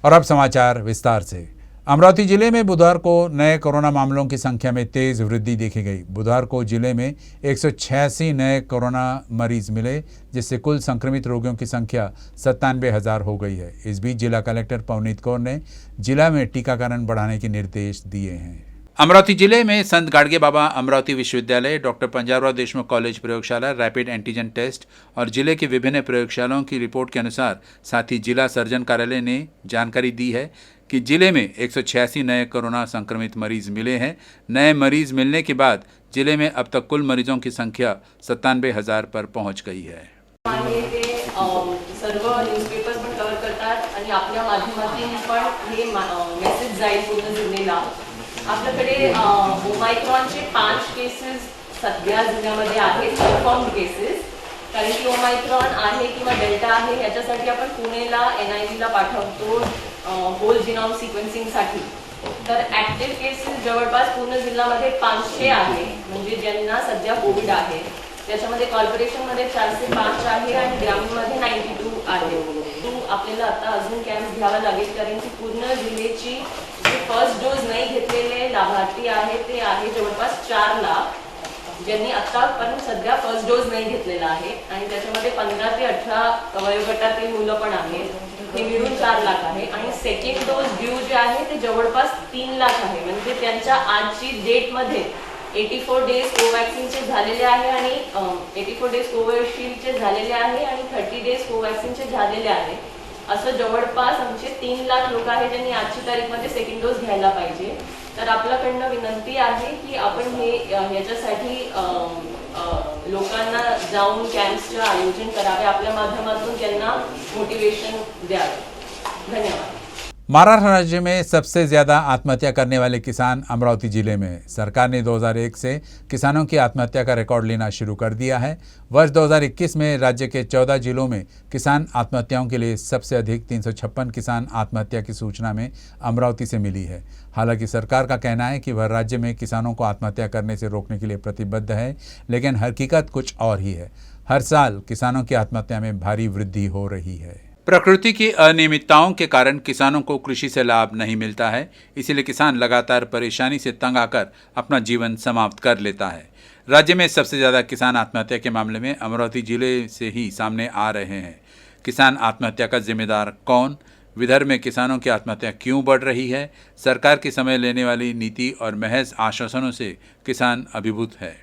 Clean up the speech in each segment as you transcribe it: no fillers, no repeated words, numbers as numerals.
और अब समाचार विस्तार से। अमरावती जिले में बुधवार को नए कोरोना मामलों की संख्या में तेज वृद्धि देखी गई। बुधवार को जिले में 186 नए कोरोना मरीज मिले, जिससे कुल संक्रमित रोगियों की संख्या 97,000 हो गई है। इस बीच जिला कलेक्टर पवनीत कौर ने जिला में टीकाकरण बढ़ाने के निर्देश दिए हैं। अमरावती जिले में संत गाडगे बाबा अमरावती विश्वविद्यालय, डॉक्टर पंजाबराव देशमुख कॉलेज प्रयोगशाला, रैपिड एंटीजन टेस्ट और जिले की विभिन्न प्रयोगशालाओं की रिपोर्ट के अनुसार साथ ही जिला सर्जन कार्यालय ने जानकारी दी है कि जिले में 186 नए कोरोना संक्रमित मरीज मिले हैं। नए मरीज मिलने के बाद जिले में अब तक कुल मरीजों की संख्या 97,000 पर पहुंच गई है। सर्व न्यूजपेपर्स पण कव्हर करतात आणि आपल्या माध्यमातून पण हे मेसेज जाईल पूर्ण जिल्ह्याला। आपल्याकडे ओमायक्रॉनचे 5 केसेस सध्या जिल्ह्यामध्ये आहेत, कन्फर्म्ड केसेस। कारण की ओमायक्रॉन आहे किंवा डेल्टा आहे याच्यासाठी आपण पुणेला NIV पाठवतो होल जिनोम सिक्वेन्सिंगसाठी। तर ऍक्टिव्ह केसेस जवळपास पूर्ण जिल्ह्यामध्ये 500 आहे, म्हणजे ज्यांना सध्या कोविड आहे। त्याच्यामध्ये कॉर्पोरेशनमध्ये 405 आहे आणि ग्रामीणमध्ये 92 आहे। आपल्याला आता अजून कॅम्प घ्यावा लागेल, कारण की पूर्ण जिल्ह्याची जे फर्स्ट डोज नाही घेतलेले लाभार्थी आहे ते आहे जवळपास 4 लाख, ज्यांनी आतापर्यंत सध्या फर्स्ट डोज नाही घेतलेला आहे। आणि त्याच्यामध्ये 15 ते 18 वयोगटातील मुलं पण आहेत, हे मिळून 4 लाख आहे। आणि सेकंड डोज ड्यू जे आहे ते जवळपास 3 लाख आहे, म्हणजे त्यांच्या आजची डेटमध्ये 84 डेज कोवॅक्सिनचे झालेले आहे आणि 84 डेज कोविशिल्डचे झालेले आहे आणि 30 डेज कोवॅक्सिनचे झालेले आहे। असं जवळपास आमचे 3 लाख लोक आहेत ज्यांनी आजची तारीखमध्ये सेकंड डोस घ्यायला पाहिजे। तर आपल्याकडनं विनंती आहे की आपण हे याच्यासाठी लोकांना जाऊन कॅम्प्सचे आयोजन करावे, आपल्या माध्यमातून त्यांना मोटिवेशन द्यावे। धन्यवाद। महाराष्ट्र राज्य में सबसे ज़्यादा आत्महत्या करने वाले किसान अमरावती जिले में हैं। सरकार ने 2001 से किसानों की आत्महत्या का रिकॉर्ड लेना शुरू कर दिया है। वर्ष 2021 में राज्य के 14 जिलों में किसान आत्महत्याओं के लिए सबसे अधिक 356 किसान आत्महत्या की सूचना में अमरावती से मिली है। हालांकि सरकार का कहना है कि वह राज्य में किसानों को आत्महत्या करने से रोकने के लिए प्रतिबद्ध है, लेकिन हकीकत कुछ और ही है। हर साल किसानों की आत्महत्या में भारी वृद्धि हो रही है। प्रकृति की अनियमितताओं के कारण किसानों को कृषि से लाभ नहीं मिलता है, इसीलिए किसान लगातार परेशानी से तंग आकर अपना जीवन समाप्त कर लेता है। राज्य में सबसे ज़्यादा किसान आत्महत्या के मामले में अमरावती जिले से ही सामने आ रहे हैं। किसान आत्महत्या का जिम्मेदार कौन? विदर्भ में किसानों की आत्महत्या क्यों बढ़ रही है? सरकार की समय लेने वाली नीति और महज आश्वासनों से किसान अभिभूत है।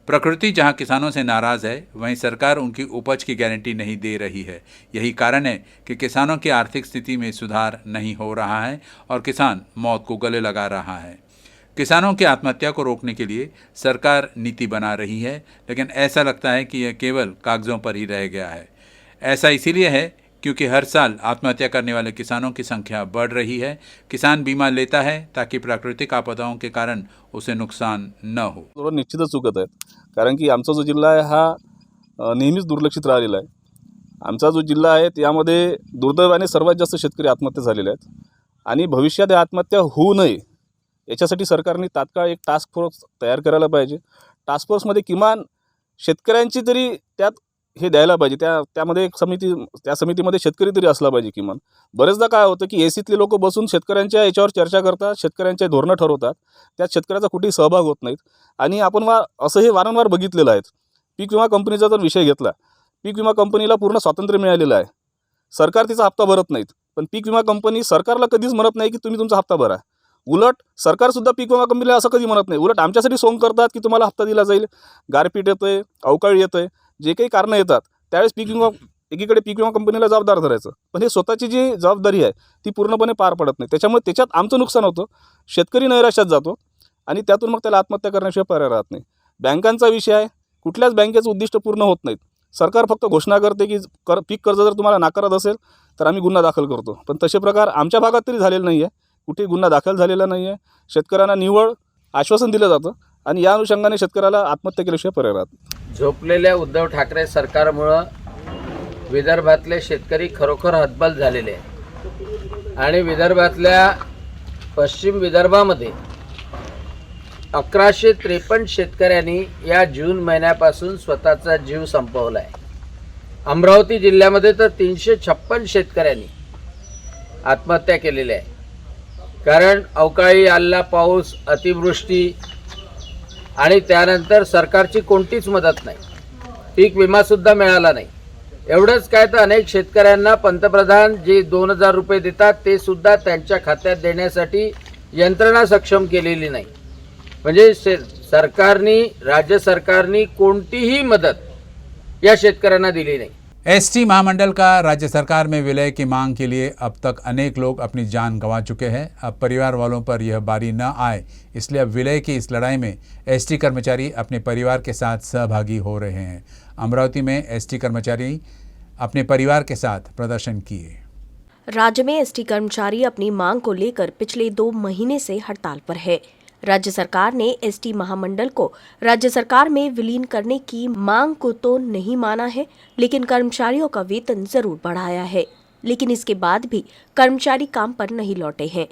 प्रकृति जहां किसानों से नाराज़ है, वहीं सरकार उनकी उपज की गारंटी नहीं दे रही है। यही कारण है कि किसानों की आर्थिक स्थिति में सुधार नहीं हो रहा है और किसान मौत को गले लगा रहा है। किसानों की आत्महत्या को रोकने के लिए सरकार नीति बना रही है, लेकिन ऐसा लगता है कि यह केवल कागज़ों पर ही रह गया है। ऐसा इसीलिए है क्योंकि हर साल आत्महत्या करने वाले किसानों की संख्या बढ़ रही है। किसान बीमा लेता है ताकि प्राकृतिक आपदाओं के कारण उसे नुकसान न हो। निश्चितच चुकत आहेत, कारण की आमचा जो जिल्हा आहे हा नेहमीच दुर्लक्षित राहिलेला आहे। आमचा जो जिल्हा आहे त्यामध्ये दुर्दैवाने सर्वात जास्त शेतकरी आत्महत्या झालेले आहेत आणि भविष्यात आत्महत्या होऊ नये याच्यासाठी सरकारने तात्काळ एक टास्क फोर्स तयार करायला पाहिजे। टास्क फोर्समध्ये किमान शेतकऱ्यांची तरी त्यात हे द्यायला पाहिजे, त्यामध्ये एक समितीमध्ये शेतकरी तरी असला पाहिजे किमान। बरेचदा काय होतं की एसीतले लोक बसून शेतकऱ्यांच्या याच्यावर चर्चा करतात, शेतकऱ्यांचे धोरणं ठरवतात, त्यात शेतकऱ्याचा कुठेही सहभाग होत नाहीत। आणि आपण असं हे वारंवार बघितलेलं आहे। पीक विमा कंपनीचा जर विषय घेतला, पीक विमा कंपनीला पूर्ण स्वातंत्र्य मिळालेलं आहे, सरकार तिचा हप्ता भरत नाहीत, पण पीक विमा कंपनी सरकारला कधीच म्हणत नाही की तुम्ही तुमचा हप्ता भरा। उलट सरकारसुद्धा पीक विमा कंपनीला असं कधी म्हणत नाही, उलट आमच्यासाठी सोंग करतात की तुम्हाला हप्ता दिला जाईल। गारपीट येतोय, अवकाळी येतोय, जे काही कारणं येतात त्यावेळेस पीक विमा एकीकडे पीक विमा कंपनीला जबाबदार धरायचं, पण हे स्वतःची जी जबाबदारी आहे ती पूर्णपणे पार पडत नाही। त्याच्यामुळे त्याच्यात आमचं नुकसान होतं, शेतकरी नैराश्यात जातो आणि त्यातून मग त्याला आत्महत्या करण्याशिवाय पर्याय राहत नाही। बँकांचा विषय आहे, कुठल्याच बँकेचं उद्दिष्ट पूर्ण होत नाहीत। सरकार फक्त घोषणा करते की पीक कर्ज जर तुम्हाला नाकारत असेल तर आम्ही गुन्हा दाखल करतो, पण तसे प्रकार आमच्या भागात तरी झालेले नाही आहे, कुठे गुन्हा दाखल झालेला नाही आहे। शेतकऱ्यांना निव्वळ आश्वासन दिलं जातं आणि या अनुषंगाने शेतकऱ्याला आत्महत्या केल्याशिवाय पर्याय राहत नाही। झोपलेल्या उद्धव ठाकरे सरकारमुळे विदर्भातले शेतकरी खरोखर हतबल झालेले आहेत आणि विदर्भातल्या पश्चिम विदर्भामध्ये 1153 शेतकऱ्यांनी या जून महिन्यापासून स्वतःचा जीव संपवला आहे। अमरावती जिल्ह्यामध्ये तर 356 शेतकऱ्यांनी आत्महत्या केलेल्या आहे. कारण अवकाळी आलेला पाऊस, अतिवृष्टी आणि त्यानंतर सरकारची कोणतीच मदत नाही, पीक विमासुद्धा मिळाला नाही. एवढंच काय तर अनेक शेतकऱ्यांना पंतप्रधान जे 2,000 रुपये देतात ते सुद्धा त्यांच्या खात्यात देण्यासाठी यंत्रणा सक्षम केलेली नाही. म्हणजे सरकारनी, राज्य सरकारनी कोणतीही मदत या शेतकऱ्यांना दिली नहीं। एसटी महामंडल का राज्य सरकार में विलय की मांग के लिए अब तक अनेक लोग अपनी जान गंवा चुके हैं। अब परिवार वालों पर यह बारी न आए, इसलिए अब विलय की इस लड़ाई में एसटी कर्मचारी अपने परिवार के साथ सहभागी हो रहे हैं। अमरावती में एसटी कर्मचारी अपने परिवार के साथ प्रदर्शन किए। राज्य में एसटी कर्मचारी अपनी मांग को लेकर पिछले 2 महीने से हड़ताल पर है। राज्य सरकार ने एसटी महामंडल को राज्य सरकार में विलीन करने की मांग को तो नहीं माना है, लेकिन कर्मचारियों का वेतन जरूर बढ़ाया है। लेकिन इसके बाद भी कर्मचारी काम पर नहीं लौटे हैं।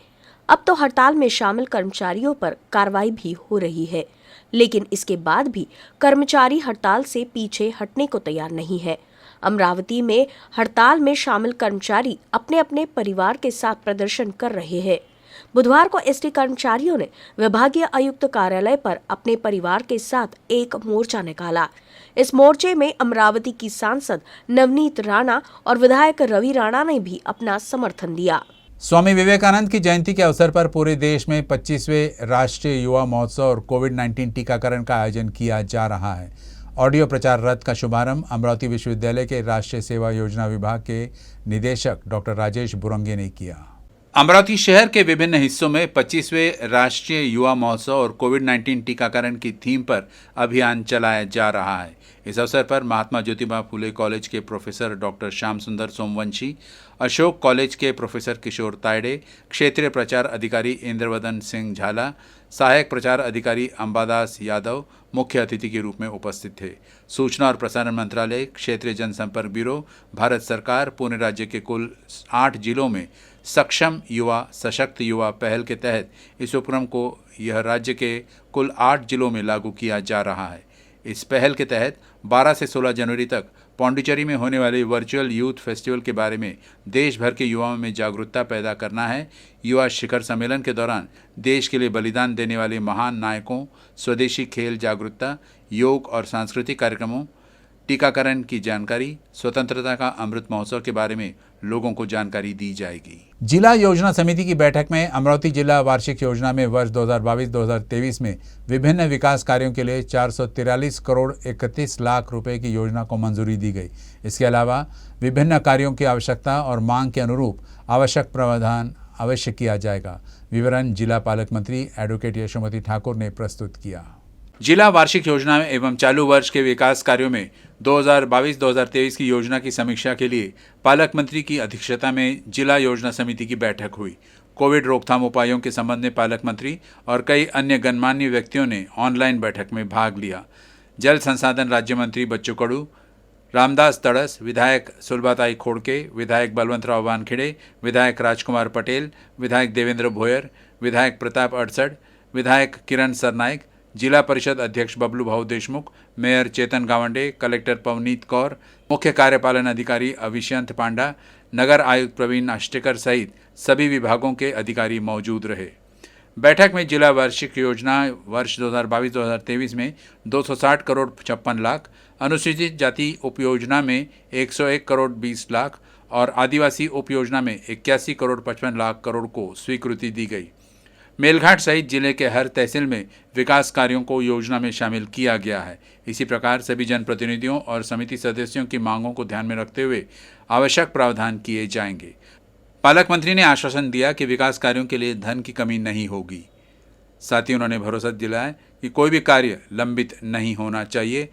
अब तो हड़ताल में शामिल कर्मचारियों पर कार्रवाई भी हो रही है, लेकिन इसके बाद भी कर्मचारी हड़ताल से पीछे हटने को तैयार नहीं है। अमरावती में हड़ताल में शामिल कर्मचारी अपने अपने परिवार के साथ प्रदर्शन कर रहे हैं। बुधवार को एसटी कर्मचारियों ने विभागीय आयुक्त कार्यालय पर अपने परिवार के साथ एक मोर्चा निकाला। इस मोर्चे में अमरावती की सांसद नवनीत राणा और विधायक रवि राणा ने भी अपना समर्थन दिया। स्वामी विवेकानंद की जयंती के अवसर पर पूरे देश में 25वें राष्ट्रीय युवा महोत्सव और कोविड-19 टीकाकरण का आयोजन किया जा रहा है। ऑडियो प्रचार रथ का शुभारंभ अमरावती विश्वविद्यालय के राष्ट्रीय सेवा योजना विभाग के निदेशक डॉक्टर राजेश बुरंगे ने किया। अमरावती शहर के विभिन्न हिस्सों में 25वें राष्ट्रीय युवा महोत्सव और कोविड-19 टीकाकरण की थीम पर अभियान चलाया जा रहा है। इस अवसर पर महात्मा ज्योतिबा फुले कॉलेज के प्रोफेसर डॉक्टर श्याम सुंदर सोमवंशी, अशोक कॉलेज के प्रोफेसर किशोर तायडे, क्षेत्रीय प्रचार अधिकारी इंद्रवदन सिंह झाला, सहायक प्रचार अधिकारी अंबादास यादव मुख्य अतिथि के रूप में उपस्थित थे। सूचना और प्रसारण मंत्रालय, क्षेत्रीय जनसंपर्क ब्यूरो, भारत सरकार पुणे राज्य के कुल 8 जिलों में सक्षम युवा सशक्त युवा पहल के तहत इस उपक्रम को यह राज्य के कुल 8 जिलों में लागू किया जा रहा है। इस पहल के तहत 12 से 16 जनवरी तक पौंडीचेरी में होने वाले वर्चुअल यूथ फेस्टिवल के बारे में देश भर के युवाओं में जागरूकता पैदा करना है। युवा शिखर सम्मेलन के दौरान देश के लिए बलिदान देने वाले महान नायकों, स्वदेशी खेल जागरूकता, योग और सांस्कृतिक कार्यक्रमों, टीकाकरण की जानकारी, स्वतंत्रता का अमृत महोत्सव के बारे में लोगों को जानकारी दी जाएगी। जिला योजना समिति की बैठक में अमरावती जिला वार्षिक योजना में वर्ष 2022-2023 में विभिन्न विकास कार्यों के लिए 443 करोड़ 31 लाख रुपए की योजना को मंजूरी दी गई। इसके अलावा विभिन्न कार्यों की आवश्यकता और मांग के अनुरूप आवश्यक प्रावधान अवश्य किया जाएगा। विवरण जिला पालक मंत्री एडवोकेट यशोमती ठाकुर ने प्रस्तुत किया। जिला वार्षिक योजना एवं चालू वर्ष के विकास कार्यों में 2022-2023 की योजना की समीक्षा के लिए पालक मंत्री की अध्यक्षता में जिला योजना समिति की बैठक हुई। कोविड रोकथाम उपायों के संबंध में पालक मंत्री और कई अन्य गणमान्य व्यक्तियों ने ऑनलाइन बैठक में भाग लिया। जल संसाधन राज्य मंत्री बच्चू कडू, रामदास तड़स, विधायक सुलभाताई खोड़के, विधायक बलवंतराव वानखेड़े, विधायक राजकुमार पटेल, विधायक देवेंद्र भोयर, विधायक प्रताप अड़सठ, विधायक किरण सरनाइक, जिला परिषद अध्यक्ष बबलू भाऊ देशमुख, मेयर चेतन गावंडे, कलेक्टर पवनीत कौर, मुख्य कार्यपालन अधिकारी अविष्यंत पांडा, नगर आयुक्त प्रवीण आष्टेकर सहित सभी विभागों के अधिकारी मौजूद रहे। बैठक में जिला वार्षिक योजना वर्ष 2022-2023 में 260 करोड़ 56 लाख, अनुसूचित जाति उपयोजना में 101 करोड़ 20 लाख और आदिवासी उपयोजना में 81 करोड़ 55 लाख करोड़ को स्वीकृति दी गई। मेलघाट सहित जिले के हर तहसील में विकास कार्यों को योजना में शामिल किया गया है। इसी प्रकार सभी जनप्रतिनिधियों और समिति सदस्यों की मांगों को ध्यान में रखते हुए आवश्यक प्रावधान किए जाएंगे। पालक मंत्री ने आश्वासन दिया कि विकास कार्यों के लिए धन की कमी नहीं होगी। साथ ही उन्होंने भरोसा दिलाया कि कोई भी कार्य लंबित नहीं होना चाहिए।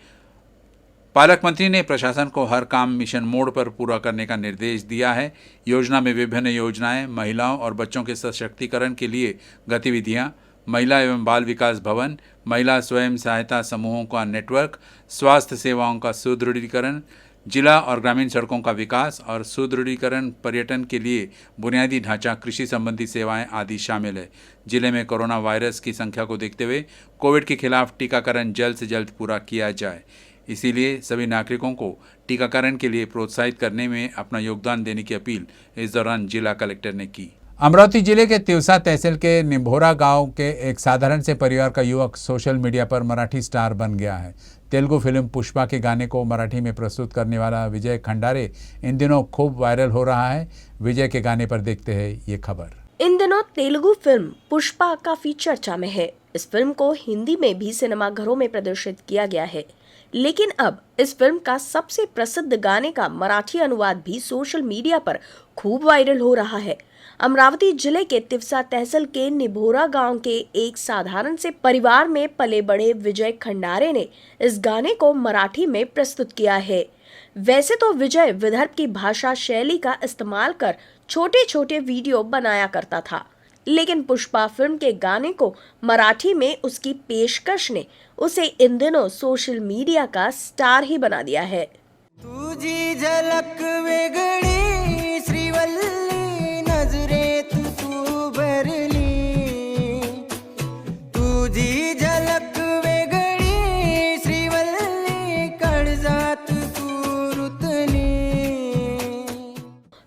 पालक मंत्री ने प्रशासन को हर काम मिशन मोड पर पूरा करने का निर्देश दिया है। योजना में विभिन्न योजनाएं, महिलाओं और बच्चों के सशक्तिकरण के लिए गतिविधियां, महिला एवं बाल विकास भवन, महिला स्वयं सहायता समूहों का नेटवर्क, स्वास्थ्य सेवाओं का सुदृढ़ीकरण, जिला और ग्रामीण सड़कों का विकास और सुदृढ़ीकरण, पर्यटन के लिए बुनियादी ढांचा, कृषि संबंधी सेवाएं आदि शामिल है। जिले में कोरोना वायरस की संख्या को देखते हुए कोविड के खिलाफ टीकाकरण जल्द से जल्द पूरा किया जाए। इसीलिए सभी नागरिकों को टीकाकरण के लिए प्रोत्साहित करने में अपना योगदान देने की अपील इस दौरान जिला कलेक्टर ने की। अमरावती जिले के तिवसा तहसील के निभोरा गांव के एक साधारण से परिवार का युवक सोशल मीडिया पर मराठी स्टार बन गया है। तेलुगु फिल्म पुष्पा के गाने को मराठी में प्रस्तुत करने वाला विजय खंडारे इन दिनों खूब वायरल हो रहा है। विजय के गाने पर देखते हैं ये खबर। इन दिनों तेलुगु फिल्म पुष्पा काफी चर्चा में है। इस फिल्म को हिंदी में भी सिनेमाघरों में प्रदर्शित किया गया है, लेकिन अब इस फिल्म का सबसे प्रसिद्ध गाने का मराठी अनुवाद भी सोशल मीडिया पर खूब वायरल हो रहा है। अमरावती जिले के तिवसा तहसील के निभोरा गांव के एक साधारण से परिवार में पले बड़े विजय खंडारे ने इस गाने को मराठी में प्रस्तुत किया है। वैसे तो विजय विदर्भ की भाषा शैली का इस्तेमाल कर छोटे छोटे वीडियो बनाया करता था, लेकिन पुष्पा फिल्म के गाने को मराठी में उसकी पेशकश ने उसे इन दिनों सोशल मीडिया का स्टार ही बना दिया है। तुझी झलक वेगळी श्रीवल्ली नजरेत तू भरली, तुझी झलक वेगळी श्रीवल्ली काळजात तू रुतली।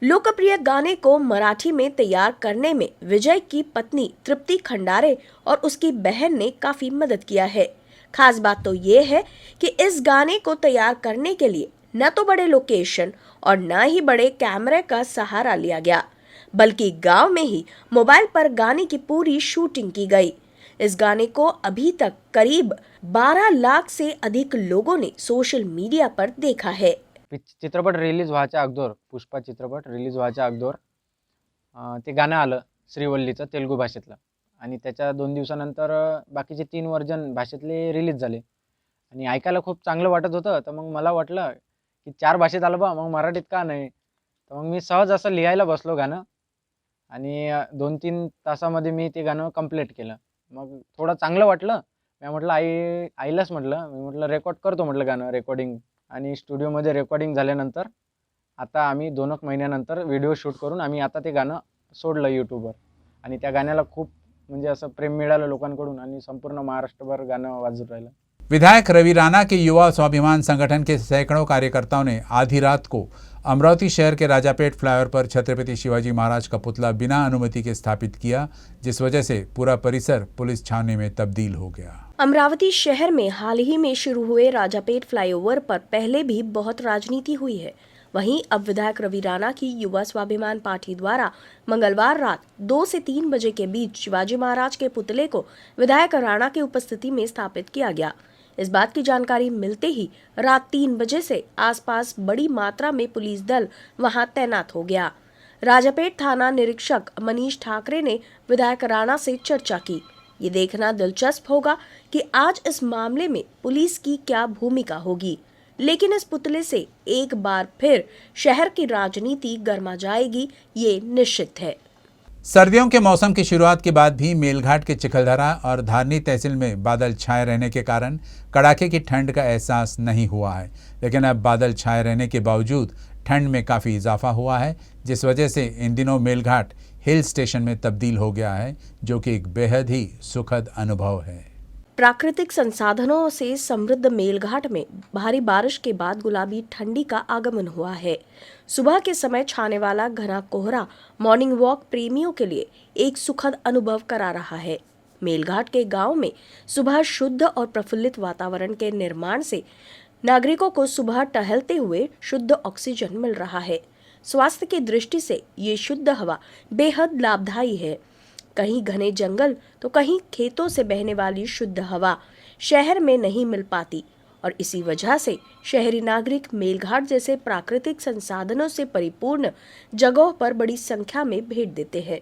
लोकप्रिय गाने को मराठी में तैयार करने में विजय की पत्नी तृप्ति खंडारे और उसकी बहन ने काफी मदद किया है। खास बात तो ये है कि इस गाने को तैयार करने के लिए न तो बड़े लोकेशन और न ही बड़े कैमरे का सहारा लिया गया, बल्कि गांव में ही मोबाइल पर गाने की पूरी शूटिंग की गई। इस गाने को अभी तक करीब 12 लाख से अधिक लोगों ने सोशल मीडिया पर देखा है। चित्रपट रिलीज व्हायच्या अगोदर, पुष्पा चित्रपट रिलीज व्हायच्या अगोदर ते गाणं आलं श्रीवल्लीचं तेलुगू भाषेतलं, आणि त्याच्या 2 दिवसानंतर बाकीचे 3 व्हर्जन भाषेतले रिलीज झाले आणि ऐकायला खूप चांगलं वाटत होतं। तर मग मला वाटलं की 4 भाषेत आलं बा, मग मराठीत का नाही। तर मग मी सहज असं लिहायला बसलो गाणं आणि 2-3 तासामध्ये मी ते गाणं कंप्लीट केलं। मग थोडं चांगलं वाटलं। मी म्हटलं आईलाच म्हटलं रेकॉर्ड करतो म्हटलं गाणं रेकॉर्डिंग, आणि स्टुडिओमध्ये रेकॉर्डिंग झाल्यानंतर आता आम्ही 2 महिन्यानंतर व्हिडिओ शूट करून आम्ही आता ते गाणं सोडलं यूट्यूबवर, आणि त्या गाण्याला खूप म्हणजे असं प्रेम मिळालं लोकांकडून आणि संपूर्ण महाराष्ट्रभर गाणं वाजून राहिलं। विधायक रवि राणा के युवा स्वाभिमान संगठन के सैकड़ों कार्यकर्ताओं ने आधी रात को अमरावती शहर के राजापेट फ्लाईओवर पर छत्रपति शिवाजी महाराज का पुतला बिना अनुमति के स्थापित किया, जिस वजह से पूरा परिसर पुलिस छावनी में तब्दील हो गया। अमरावती शहर में हाल ही में शुरू हुए राजापेट फ्लाईओवर पर पहले भी बहुत राजनीति हुई है। वहीं अब विधायक रवि राणा की युवा स्वाभिमान पार्टी द्वारा मंगलवार रात 2 से 3 बजे के बीच शिवाजी महाराज के पुतले को विधायक राणा की उपस्थिति में स्थापित किया गया। इस बात की जानकारी मिलते ही रात 3 बजे से आसपास बड़ी मात्रा में पुलिस दल वहां तैनात हो गया। राजापेट थाना निरीक्षक मनीष ठाकरे ने विधायक राणा से चर्चा की। ये देखना दिलचस्प होगा कि आज इस मामले में पुलिस की क्या भूमिका होगी, लेकिन इस पुतले से एक बार फिर शहर की राजनीति गर्मा जाएगी, ये निश्चित है। सर्दियों के मौसम की शुरुआत के बाद भी मेलघाट के चिखलदरा और धारनी तहसील में बादल छाए रहने के कारण कड़ाके की ठंड का एहसास नहीं हुआ है, लेकिन अब बादल छाए रहने के बावजूद ठंड में काफ़ी इजाफा हुआ है, जिस वजह से इन दिनों मेलघाट हिल स्टेशन में तब्दील हो गया है, जो कि एक बेहद ही सुखद अनुभव है। प्राकृतिक संसाधनों से समृद्ध मेलघाट में भारी बारिश के बाद गुलाबी ठंडी का आगमन हुआ है। सुबह के समय छाने वाला घना कोहरा मॉर्निंग वॉक प्रेमियों के लिए एक सुखद अनुभव करा रहा है। मेलघाट के गांव में सुबह शुद्ध और प्रफुल्लित वातावरण के निर्माण से नागरिकों को सुबह टहलते हुए शुद्ध ऑक्सीजन मिल रहा है। स्वास्थ्य की दृष्टि से ये शुद्ध हवा बेहद लाभदायी है। कहीं घने जंगल तो कहीं खेतों से बहने वाली शुद्ध हवा शहर में नहीं मिल पाती, और इसी वजह से शहरी नागरिक मेलघाट जैसे प्राकृतिक संसाधनों से परिपूर्ण जगहों पर बड़ी संख्या में भेंट देते हैं।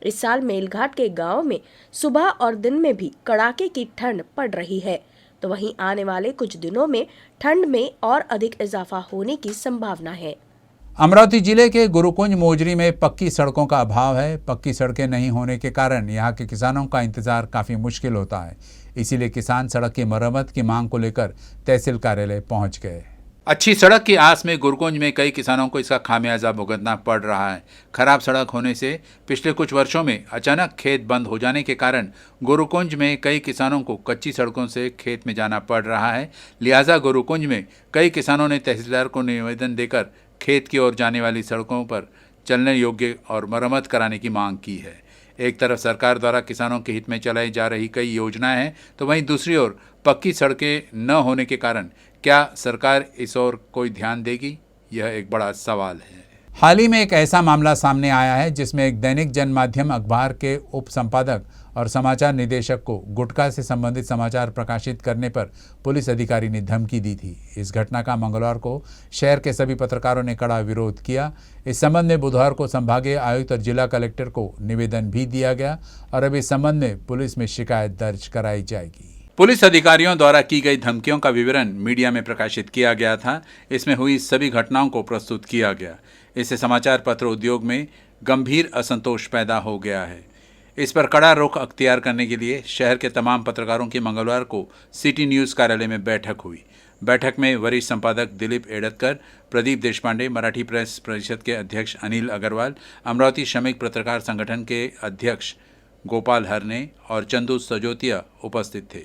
इस साल मेलघाट के गांव में सुबह और दिन में भी कड़ाके की ठंड पड़ रही है, तो वहीं आने वाले कुछ दिनों में ठंड में और अधिक इजाफा होने की संभावना है। अमरावती जिले के गुरुकुंज मोजरी में पक्की सड़कों का अभाव है। पक्की सड़कें नहीं होने के कारण यहाँ के किसानों का इंतजार काफ़ी मुश्किल होता है। इसीलिए किसान सड़क की मरम्मत की मांग को लेकर तहसील कार्यालय पहुँच गए। अच्छी सड़क की आस में गुरुकुंज में कई किसानों को इसका खामियाजा भुगतना पड़ रहा है। खराब सड़क होने से पिछले कुछ वर्षों में अचानक खेत बंद हो जाने के कारण गुरुकुंज में कई किसानों को कच्ची सड़कों से खेत में जाना पड़ रहा है। लिहाजा गुरुकुंज में कई किसानों ने तहसीलदार को निवेदन देकर खेत की ओर जाने वाली सड़कों पर चलने योग्य और मरम्मत कराने की मांग की है। एक तरफ सरकार द्वारा किसानों के हित में चलाई जा रही कई योजनाएं हैं, तो वहीं दूसरी ओर पक्की सड़कें न होने के कारण क्या सरकार इस ओर कोई ध्यान देगी, यह एक बड़ा सवाल है। हाल ही में एक ऐसा मामला सामने आया है जिसमें एक दैनिक जनमाध्यम अखबार के उप संपादक और समाचार निदेशक को गुटखा से संबंधित समाचार प्रकाशित करने पर पुलिस अधिकारी ने धमकी दी थी। इस घटना का मंगलवार को शहर के सभी पत्रकारों ने कड़ा विरोध किया। इस संबंध में बुधवार को संभागीय आयुक्त और जिला कलेक्टर को निवेदन भी दिया गया और अब इस संबंध में पुलिस में शिकायत दर्ज कराई जाएगी। पुलिस अधिकारियों द्वारा की गई धमकियों का विवरण मीडिया में प्रकाशित किया गया था। इसमें हुई सभी घटनाओं को प्रस्तुत किया गया। इससे समाचार पत्र उद्योग में गंभीर असंतोष पैदा हो गया है। इस पर कड़ा रुख अख्तियार करने के लिए शहर के तमाम पत्रकारों की मंगलवार को सिटी न्यूज़ कार्यालय में बैठक हुई। बैठक में वरिष्ठ संपादक दिलीप एड़तकर, प्रदीप देशपांडे, मराठी प्रेस परिषद के अध्यक्ष अनिल अग्रवाल, अमरावती श्रमिक पत्रकार संगठन के अध्यक्ष गोपाल हरने और चंदू सजोतिया उपस्थित थे।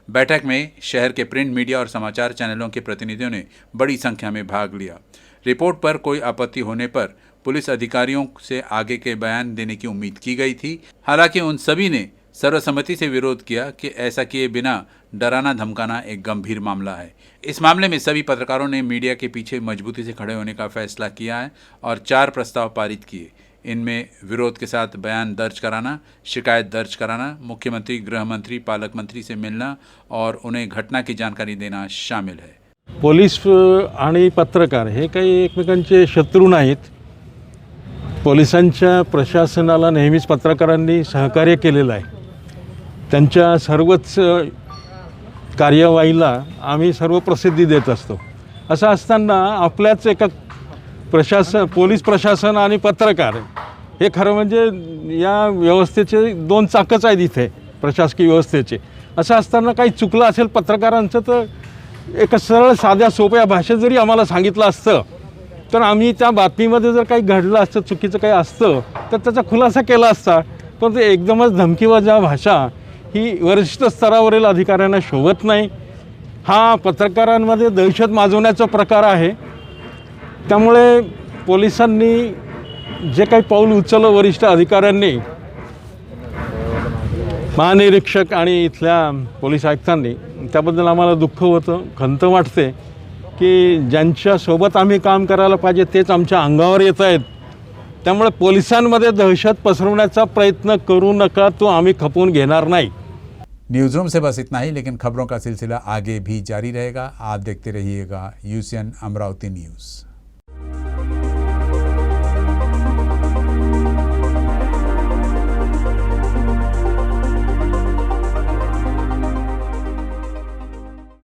बैठक में शहर के प्रिंट मीडिया और समाचार चैनलों के प्रतिनिधियों ने बड़ी संख्या में भाग लिया। रिपोर्ट पर कोई आपत्ति होने पर पुलिस अधिकारियों से आगे के बयान देने की उम्मीद की गई थी। हालांकि उन सभी ने सर्वसम्मति से विरोध किया कि ऐसा किए बिना डराना धमकाना एक गंभीर मामला है। इस मामले में सभी पत्रकारों ने मीडिया के पीछे मजबूती से खड़े होने का फैसला किया है और 4 प्रस्ताव पारित किए। इनमें विरोध के साथ बयान दर्ज कराना, शिकायत दर्ज कराना, मुख्यमंत्री, गृह मंत्री, पालक मंत्री से मिलना और उन्हें घटना की जानकारी देना शामिल है। पोलीस आणि पत्रकार हे काही एकमेकांचे शत्रू नाहीत। पोलिसांच्या प्रशासनाला नेहमीच पत्रकारांनी सहकार्य केलेलं आहे। त्यांच्या सर्वच कार्यवाहीला आम्ही सर्व प्रसिद्धी देत असतो। असं असताना आपल्याच एका पोलीस प्रशासन आणि पत्रकार हे खरं म्हणजे या व्यवस्थेचे 2 चाकच आहेत इथे प्रशासकीय व्यवस्थेचे। असं असताना काही चुकलं असेल पत्रकारांचं तर एका सरळ साध्या सोप्या भाषेत जरी आम्हाला सांगितलं असतं तर आम्ही त्या बातमीमध्ये जर काही घडलं असतं, चुकीचं काही असतं तर त्याचा खुलासा केला असता। पण ते एकदमच धमकीवजा भाषा ही वरिष्ठ स्तरावरील अधिकाऱ्यांना शोभत नाही। हा पत्रकारांमध्ये दहशत माजवण्याचा प्रकार आहे। त्यामुळे पोलिसांनी जे काही पाऊल उचललं वरिष्ठ अधिकाऱ्यांनी, महानिरीक्षक आणि इथल्या पोलीस आयुक्तांनी, त्याबद्दल आम्हाला दुःख होतं, खंत वाटते की ज्यांच्यासोबत आम्ही काम करायला पाहिजे तेच आमच्या अंगावर येत आहेत। त्यामुळे पोलिसांमध्ये दहशत पसरवण्याचा प्रयत्न करू नका, तो आम्ही खपवून घेणार नाही। न्यूज़ रूम से बस इतना ही, लेकिन खबरों का सिलसिला आगे भी जारी रहेगा। आप देखते रहिएगा UCN अमरावती न्यूज़।